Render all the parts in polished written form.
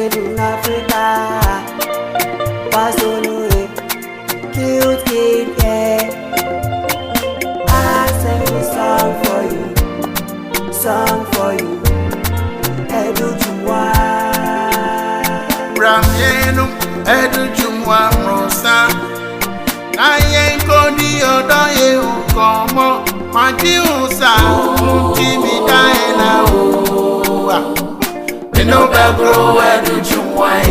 in Africa. Paa Solo, cute kid, yeah. I sing a song for you, Adutwumwaa. Bramienu, Adutwumwaa rosa. Na yenko di odo ye ukomo, maji usa, timi daena uwa. No bagro Adutwumwaa.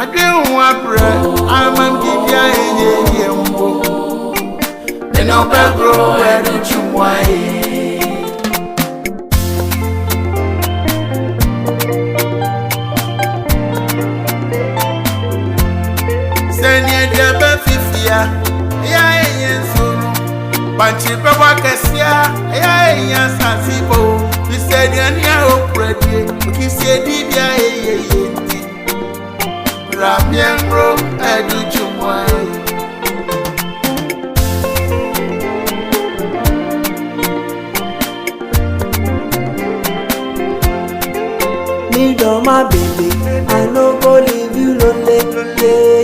Ade unwa bre, amam gibia ye mbo. No bagro Adutwumwaa. Senye debe fifia, ya solo. Banchi pewa kesia, ya sasibo. Bisedi ania opredi, ukisiedi bia ye. Ramienbro Adutwumwaa. Me do my baby, I no go leave you lonely.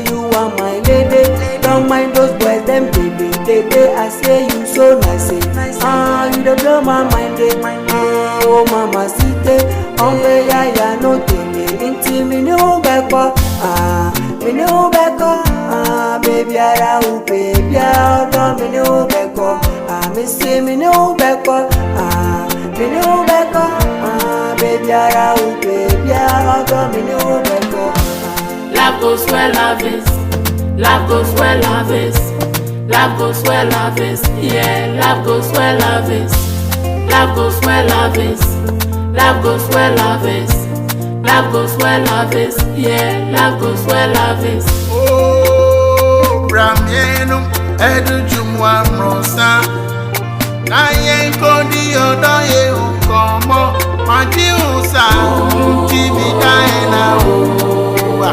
You are my lady. Don't mind those boys, them baby. They I say you so nice. You don't blow my mind. Oh mama, sit ya no tele. Inti me no back me no back baby ara baby don't me no back me say me no back me no back baby ara baby don't me no back. Love goes where love is. Love goes where love is. Love goes where love is. Yeah, love goes where love is. Love goes where love is. Love goes where love is. Love goes where love is. Yeah, love goes where love is. Oh, Bramienu, Adutwumwaa rosa. Na yenko di odo ye ukomo, maji usa, timi daena uwa.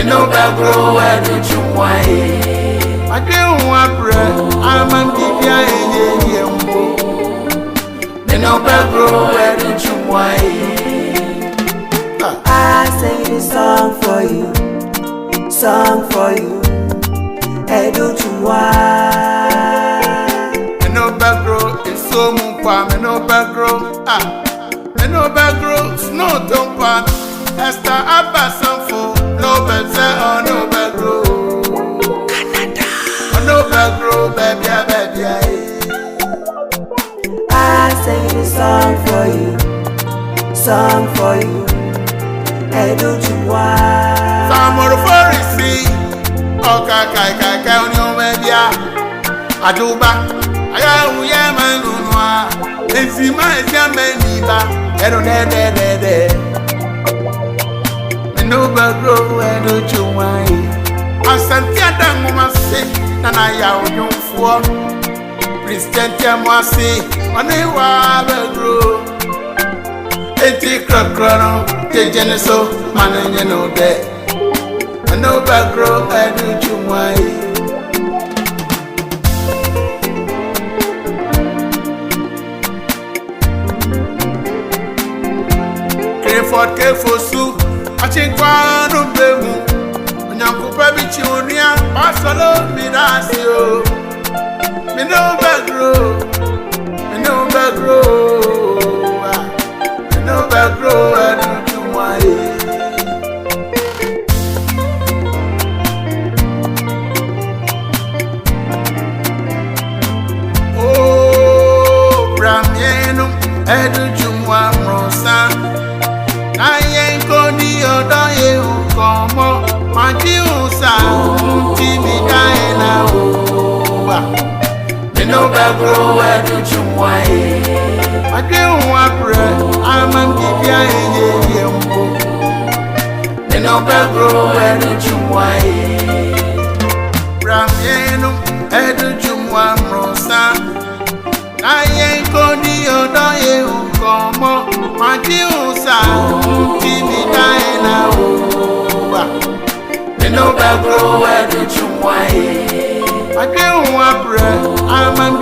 No bagro Adutwumwaa. Ade unwa bre, amam gibia ye mbo. No bagro Adutwumwaa. I sing a song for you, Adutwumwaa. Me no bagro, it's so mumpa, me no bagro, me no bagro, snow don't pan. Esther Abasanfo, no better, oh no bagro. Canada, oh no bagro, baby, baby. I sing a song for you, Adutwumwaa. Samoro forisi, kai, onyo mebia. Aduba, aya uye manunwa. Enzima ezia meniba, ero de. No bagro Adutwumwaa. Asante adangu mase, nana ya onyomfo. President Mwasi, onewa bagro. Eti krokrono, tejeneso, manenye no de. No bagro Adutwumwaa. Kreford kefosu, achinkwa no bemu. Onyankopa bichi onia, Paa Solo mirasio. Me no bagro Adutwumwaa. Oh, Bramienu, Adutwumwaa rosa. Na yenko di odo ye ukomo, maji usa, timi daena uwa. No bagro Adutwumwaa. Ade unwa bre, amam gibia ye mbo. No bagro Adutwumwaa. Bramienu, Adutwumwaa rosa. Na yenko di odo ye ukomo, maji usa, timi daena uwa. No bagro Adutwumwaa. Ade unwa bre, amam